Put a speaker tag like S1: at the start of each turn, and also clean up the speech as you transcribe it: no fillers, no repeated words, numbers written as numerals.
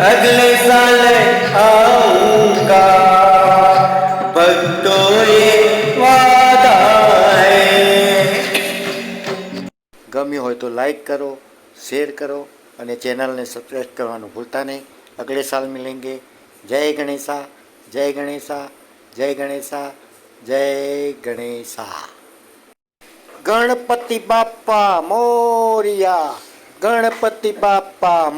S1: अगले साल आऊंगा भक्तों ये वादा है। गम्યું હોય તો લાઈક કરો, શેર કરો અને ચેનલને સબસ્ક્રાઈબ કરવાનું ભૂલતા નહીં। અગલે સાલ મિલેંગે। જય ગણેશા, જય ગણેશા, જય ગણેશા, જય ગણેશા। ગણપતિ બાપ્પા મોરિયા, ગણપતિ બાપ્પા।